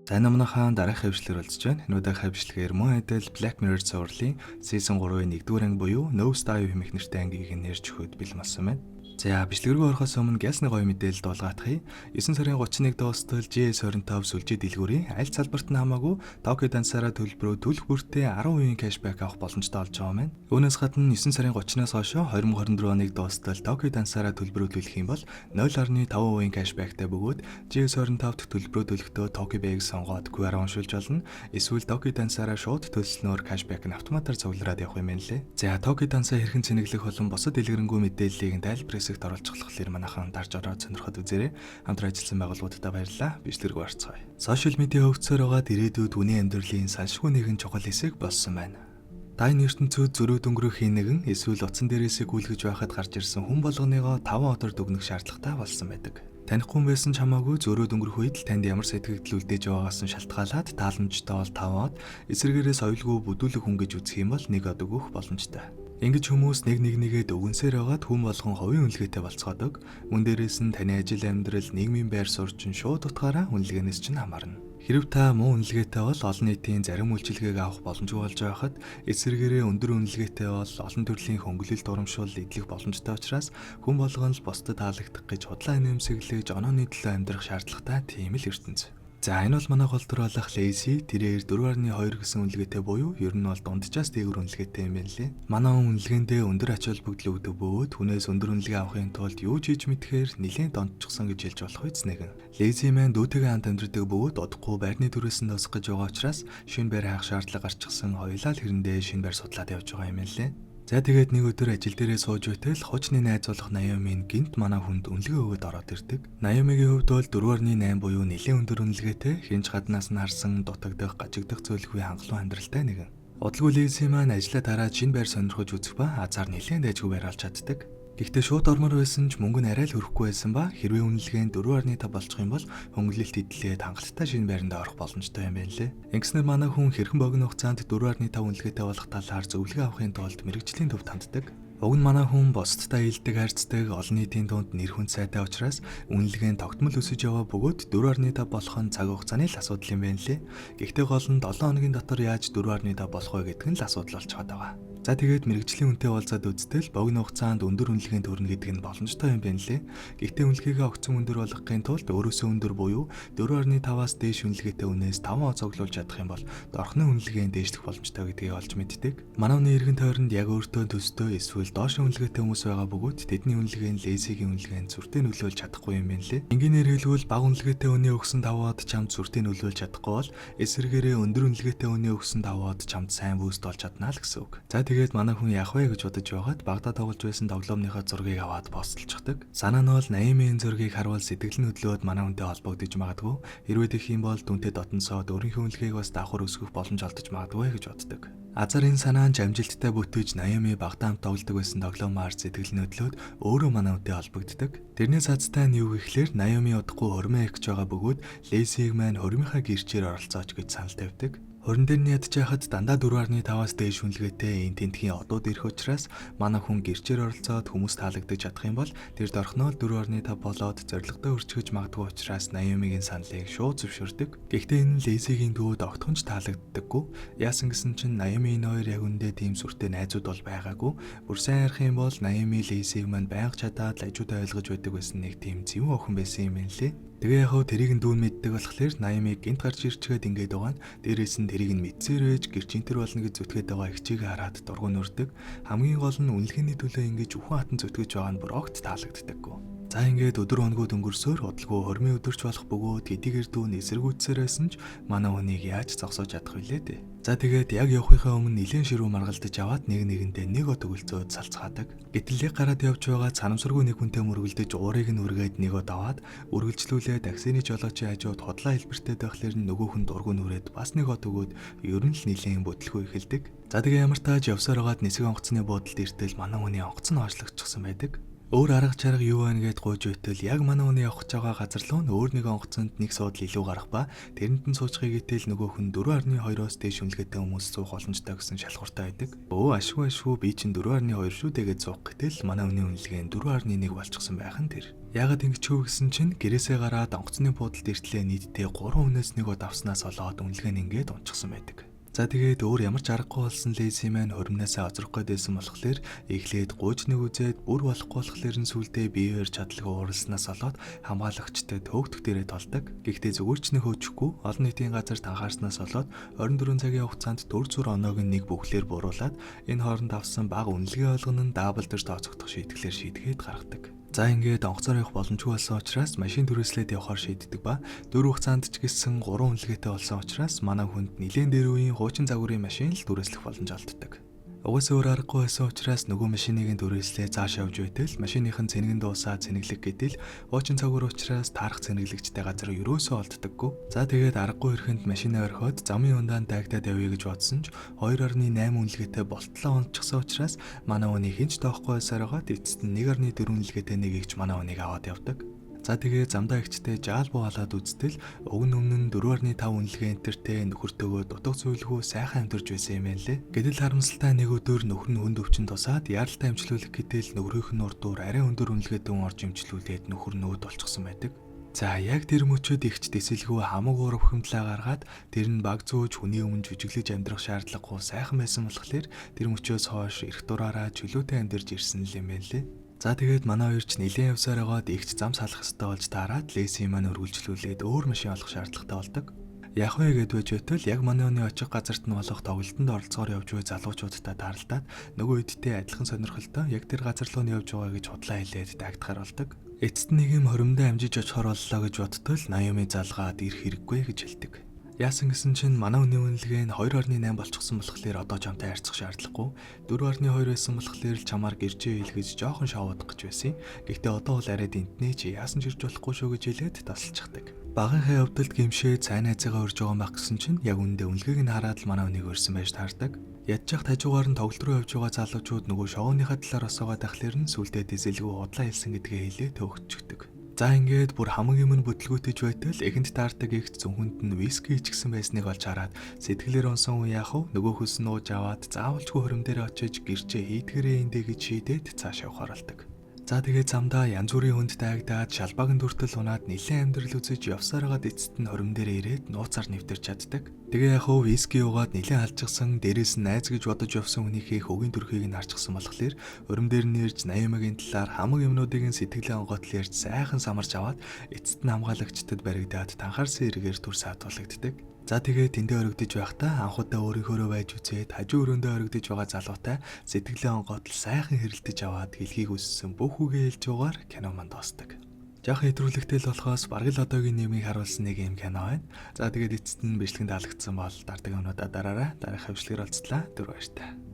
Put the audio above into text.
За энэ манайхаа дараах хавьчлаар болж байна. Энэ удаагийн хавьчлэгээр мөн адил Black Mirror цувралын Season 3-ийн 1-р анги буюу No Style хэмээх нэртэй ангийг нэрж өгөхөд бэлэн болсон байна. За бичлэг рүү орохоос өмнө гялсны гоё мэдээлэл дуулгаатахыг 9 сарын 31-нд дуустал GS25 сүлжээ дэлгүүрийн аль салбарт нь хамаагүй Tokyo Dance-аараа төлбөрөө төлөх бүртээ 10% кэшбэк авах боломжтой болж байгаа юм. Үүнээс гадна 9 сарын 30-наас хойш 2024 оныг дуустал Tokyo Dance-аараа төлбөрөө төлөх юм бол 0.5% кэшбэктэй бөгөөд GS25-т төлбөрөө төлөхдөө Tokyo Pay-г сонгоод QR уншуулж болно. Эсвэл Tokyo Dance-аараа шууд төлснөөр кэшбэк нь автоматар цуглараад явах юм байна лээ. За Tokyo Dance-аа хэрхэн цэнэглэх болон бусад дэлгэрэнгүй мэдээллийг тайлбар хэсэгт оруулчихлахлаар манайхан дарж ороод сонирхоод үзээрэй. Хамтран ажилласан байгууллагуудад баярлалаа. Бичлэг рүү орцгоё. Сошиал медиа хөгжсөөр байгаа ирээдүйд үний амьдралын салшгүй нэгэн чухал хэсэг болсон байна. Дайн ертөнцид зөрүү дөнгөрөх нэгэн эсвэл утсан дээрээсээ гүйлгэж байхад гарч ирсэн хүн болгоныгоо 5 өдөр дүгнэх шаардлагатай болсон байдаг. Танихгүй байсан ч хамаагүй зөрөө дөнгөрөх үед л танд ямар сэтгэл үлдээж байгаагаас нь шалтгаалаад тааламжтай бол 5 од, эсвэргээрээ соёлгүй бүдүүлэг хүн гэж үзэх юм бол 1 од өгөх боломжтой. Ингэж хүмүүс нэгэд өгөнсээр байгаад хүн болгон хувийн үнэлгээтэй болцгоодог. Мөн дээрээс нь таны ажил амьдрал, нийгмийн байр суурь чинь шууд утгаараа үнэлгээнээс чинь хамаарна. Хэрэв та муу үнэлгээтэй бол олон нийтийн зарим үйлчилгээг авах боломжгүй болж байхад эсвэргээрээ өндөр үнэлгээтэй бол олон төрлийн хөнгөлөлт урамшуул идэх боломжтой учраас хүн болгон л бусдад таалагдах гэж худлаа нэмсэглэж онооны төлөө амьдрах шаардлагатай тийм л ертөнц. За энэ бол манай голдор болох lazy тэрээр 4.2 гэсэн үнэлгээтэй буюу ер нь бол дунджаас дээгүүр үнэлгээтэй юм байна лээ. Манай үнэлгээндээ өндөр ач холбогдол өгдөг бөгөөд хүнээс өндөр үнэлгээ авахын тулд юу ч хийж мэдхээр нэлээд донтчихсон гэж хэлж болох үс нэгэн. Lazy man дүүтэйгээ хамт амьдардаг бөгөөд удахгүй байрны түрээс нь тосох гэж байгаа учраас шинэ байр хаах шаардлага гарчихсан хоёулаа л хэрэндээ шинэ байр судлаад явж байгаа юм лээ. За тэгээд нэг өдөр ажил дээрээ сууж байтал хожны найз болох Наомийн гинт манай хүнд үнэлгээ өгöd ороод ирдэг. Наомигийн хувьд бол 4.8 буюу нэлээд өндөр үнэлгээтэй, хинж гаднаас нь харсан дутагдах, гажигдах зөвлөхгүй хангалуун амьдралтай нэгэн. Удалгүй Лизи маань ажлаа тараад шинэ байр сонирхож үзэх ба азар нэлээд дайжгүй байр олж чаддаг. Гэхдээ шууд ормор байсан ч мөнгө нь арай л хөрөхгүй байсан ба хэрвээ үнэлгээ нь 4.5 болчих юм бол хөнгөлөлт идэлээд хангалттай шинэ байранд орох боломжтой юм байна лээ. Ингэснээр манай хүн хэрхэн богино хугацаанд 4.5 үнэлгээтэй болох талаар зөвлөгөө авахын тулд мэрэгжлийн төвд ханддаг. Уг нь манай хүн бусдтай илдэг харьцдаг олон нийтийн дунд нэр хүнд сайтай учраас үнэлгээ нь тогтмол өсөж яваа бөгөөд 4.5 болох нь цаг хугацааны л асуудал юм байна лээ. Гэхдээ гол нь 7 хоногийн дотор яаж 4.5 болох вэ гэдэг нь л асуудал болчиход байгаа. За тэгээд мэрэгжлийн үнэтэй уулзаад үзтэл богино хугацаанд өндөр үнэлгээнд хүрнэ гэдэг нь боломжтой юм байна лээ. Гэхдээ үнэлгээгээ огцон өндөр болгохын тулд өөрөөсөө өндөр буюу 4.5-аас дээш үнэлгээтэй үнээс 5 цуглуулж чадах юм бол дорхны үнэлгээнд дээшлэх боломжтой гэдгийг олж мэддэг. Манай хүний эргэн тойронд яг өөртөө төстэй эсвэл доошин үнэлгээтэй хүмүүс байгаа бөгөөд тэдний үнэлгээ нь лезигийн үнэлгээнд зүртэй нөлөөлж чадахгүй юм байна лээ. Энгийнээр хэлбэл бага үнэлгээтэй үнэ өгсөн 5-аад чамд зүртэй нөлөөлж чадахгүй бол эсвэргээрээ өндөр үнэлгээтэй үнэ өгсөн 5-аад чамд сайн буст болж чадна л гэсэн үг. За тэгээд манай хүн яах вэ гэж бодож байгаад багада тоглож байсан тоглоомныхоо зургийг аваад постолчихдаг. Санаа нь бол Наомигийн зургийг харуул сэтгэл нь хөдлөөд манай хүнтэй холбогдож магадгүй. Хэрвээ тэгэх юм бол дүнтэй дотносоод өөрийнхөө үнэлгээг бас давхар өсгөх боломж олдож магадгүй гэж боддог. Азарын санаа нь амжилттай бүтээж Наоми багада хамт тоглодог байсан тоглоомоор сэтгэл нь хөдлөөд өөрөө манай хүнтэй холбогддог. Тэрнээс цаазтай нь юу гэхлээр Наоми удахгүй хормоо их гэж байгаа бөгөөд Лесиг маань хормынхаа гэрчээр оролцооч гэж санал тавьдаг. Хорин дээр нь ядчихад дандаа 4.5-аас дээш үнэлгээтэй энэ тентхийн одууд ирэх учраас манай хүн гэрчээр оролцоод хүмүүс таалагдаж чадах юм бол тэр дорхноо 4.5 болоод зоригтой өрчгөж магадгүй учраас Наомигийн саналыг шууд зөвшөөрдөг. Гэхдээ энэ Лезигийн дүүд огтхонч таалагддаггүй. Яасан гэсэн чинь Наомигийн хоёр яг үндэ тийм сүртэй найзууд бол байгаагүй. Бүр сайн ярих юм бол Наоми Лезиг маань байнга чадаад лажуудаа ойлгож байдаг байсан нэг тийм зөвхөн охин байсан юм байна лээ. Тэгээ яхав тэрийг нь дүүн мэддэг болохоор Наоми гинт гарч ирчгээд ингээд байгаа нь дээрээс нь тэрийг нь мэдсээр ээж гэрчинтэр болно гэж зүтгээд байгаа ихчийг хараад дургуй нүрдэг. Хамгийн гол нь үнэлгээний төлөө ингэж үхэн хатан зүтгэж байгаа нь бүр огт таалагддаггүй. За ингээд өдөр хоногуд өнгөрсөөр удалгүй хормын өдөрч болох бөгөөд хэдийгээр дүүн эсэргүүцсээрсэн ч манай хүнийг яаж зогсоож чадах вүлээ дээ. За тэгээд яг явахынхаа өмнө нэлээд ширүү маргалдаж аваад нэгэндээ нэг од өгөлцөөд салцгаадаг. Гэтэл яг гараад явж байгаа санамсаргүй нэг хүнтэй мөргөлдөж уурыг нь үргээд нэг од аваад үргэлжлүүлээ таксины жолоочийн хажууд хотлоо хэлбэртэй байхлаар нөгөө хүн дургуй нүрээд бас нэг од өгөөд ер нь л нэлээд бүтлгүй эхэлдэг. За тэгээ ямар тааж явсаар хагаад нисэг онгоцны буудалд иртэл манай хүний онгоц нь хоошлогдчихсан байдаг. Өөр арга чарга юу байна гэд гуйж байтал яг манай хүний явах гэж байгаа газар руу өөр нэг онгоцонд нэг суудл илүү гарах ба тэрэнд нь суучхыг итэл нөгөө хүн 4.2-оос дээш үнэлгээтэй хүмүүс суух боломжтой гэсэн шалгууртай байдаг. Ашгүй би чинь 4.2 шүү тэгээд суух гэтэл манай хүний үнэлгээ нь 4.1 болчихсон байх нь тэр. Яагаад ингэж хөө гэсэн чинь гэрээсээ гараад онгоцны буудалд иртлээ нийтдээ 3 хүнээс нэг удаа авснаас болоод үнэлгээ нь ингээд унчихсан байдаг. За тэгээд өөр ямар ч аргагүй болсон Леси маань хуримнасаа озрох гэдсэн болохоор эхлээд гуйжныг үзээд бүр болохгүй болохоор нь сүулдэ биеэр чадлагаа ууралснаас болоод хамгаалагчтай төөгдөх дээрээ толдог. Гэхдээ зүгээр ч нэг хөөчихгүй олон нийтийн газарт анхаарснаас болоод 24 цагийн хугацаанд 400 оноог нэг бүхлээр буруулад энэ хооронд авсан бага үнэлгээ олгоно нь даблдэр тооцогдох шийтгэлээр шийдгээд гаргадаг. За ингээд онгоцоор явах боломжгүй болсон учраас машин түрээслээд явахаар шийддэг ба 4 хугацаанд ч гэсэн 3 үнэлгээтэй болсон учраас манай хүнд нэлээд дээр үеийн хуучин загварын машин л түрээслэх боломж олддог. Угаасаа өөр аргагүй байсан учраас нөгөө машиныг түрээслээ зааш явж байтал машиныхын цэнэгэн дуусаа цэнэглэг гэдэл хуучин цагуур учраас таарах цэнэглэгчтэй газар ерөөсөө олддоггүй. За тэгээд аргагүй ирэхэнд машинаа орхиод замын ундаанд дайгтаад явъя гэж бодсон ч 2.8 үнэлгээтэй болтлоо онцгсон учраас манай хүний хинч тоохгүй байсараад эцэст нь 1.4 үнэлгээтэй нэг ихч манай хүнийг аваад явдаг. За тэгээ замдаа ихчтэй жаал буу халаад үзтэл уг нь өмнө нь 4.5 үнэлгээ энтертэй нөхөртөөгөө дутуу цуйлгүй сайхан амьдарч байсан юм байна лээ. Гэтэл харамсалтай нэг өдөр нөхөр нь хүнд өвчин тусаад яаралтай эмчлүүлэх гэтэл нөхрийнх нь урдуур арай өндөр үнэлгээтэй орж эмчлүүлээд нөхөр нь өөд болчихсон байдаг. За яг тэр мөчөд ихч дэсэлгүй хамаагүй урвхэмтлээ гаргаад тэр нь баг зөөж хүний өмнө жүжиглэж амьдрах шаардлагагүй сайхан байсан болохоор тэр мөчөөс хойш эрх дураараа чөлөөтэй амьдарч ирсэн юм байна лээ. За тэгээд манай хоёр ч нэлээд явсаар байгаад ихч зам салах хэрэгтэй болж таарад Леси маань өргөлжлүүлээд өөр машин олох шаардлагатай болдог. Яг вэ гэдвэж байтал яг манай хүний очих газарт нь болох тоглолтод оролцохоор явж буй залуучуудтай тааралдаад нөгөө хэдтэй адилхан сонирхолтой яг тэр газар руу нь явж байгаа гэж худлаа хэлээд дагдахаар болдог. Эцэст нэг юм хоримдоо амжиж очихоор боллоо гэж бодтол Наоми залгаад ирэх хэрэггүй гэж хэлдэг. Яасан гэсэн чинь манай хүний үнэлгээ нь 2.8 болчихсон болохоор одоо чамтай харьцах шаардлагагүй 4.2 байсан болохоор л чамаар гэржээ хэлгэж жоохон шоудах гэж байсан. Гэхдээ одоо бол арай дэнтнэ чи яасан ч ирж болохгүй шүү гэж хэлээд тасалчихдаг. Багынхаа явдалд гимшээ цайн айцаагаа урьж байгаа юм байх гэсэн чинь яг үндэ үнэлгээг нь хараад л манай хүнийг өрсөн байж таардаг. Ядчих хажуугаар нь тоглолт руу явж байгаа залуучууд нөгөө шоуныхаа талаар осоогоо тахлаар нь сүлдээ дизэлгүй удлаа хэлсэн гэдгээ хэлээ төвөгчдөг. За ингээд бүр хамаг юм бүтлгүүтэж байтал эхэнд таардаг ихт зөвхөнд нь виски ичгсэн байсныг олж хараад сэтгэлээр унсан үе яах вэ? Нөгөө хүс нууж аваад заавалчгүй хором дээр очиж гэрчээ хийдгэрээ эндэ гэж шийдээд цааш явахаар болдог. За тэгээд замдаа янз бүрийн хүнд дайгдаад шалбаагийн дүртэл унаад нэлээд амьдрал үзэж явсаар хагаад эцэст нь хором дээр ирээд нууцаар нэвтэрч чаддаг. Тэгээ яг хөө виски уугаад нэлээд алжчихсан дээрээс нь найз гэж бодож явсан хүнийхээ хөгийн төрхийг нь харчихсан болохоор хором дээр нь ирж Наомигийн талаар хамаг юмнуудыг сэтгэлээ онгойтл ярьж сайхан самарч аваад эцэст нь хамгаалагчдад баригдаад танхаарсан эргээр түр саатуулагддаг. За тэгээд тэндээ орогдож байхдаа анхудаа өөрийнхөөрөө байж үзээд хажуу өрөөндөө орогдож байгаа залуутай сэтгэлээ онгойтл сайхан хэрэлдэж аваад хэлхийг үссэн бүх үгээ хэлж угаар кино манд дуусдаг. Жаахан хэтрүүлэгтэй л болохоос бараг л одоогийн нэмийг харуулсан нэг юм кино байна. За тэгээд эцэст нь бичлэгэнд таалагдсан бол дараагийн өнөөдөр дараарай. Дараах хөвшлэр олцлаа. Түр баяртай.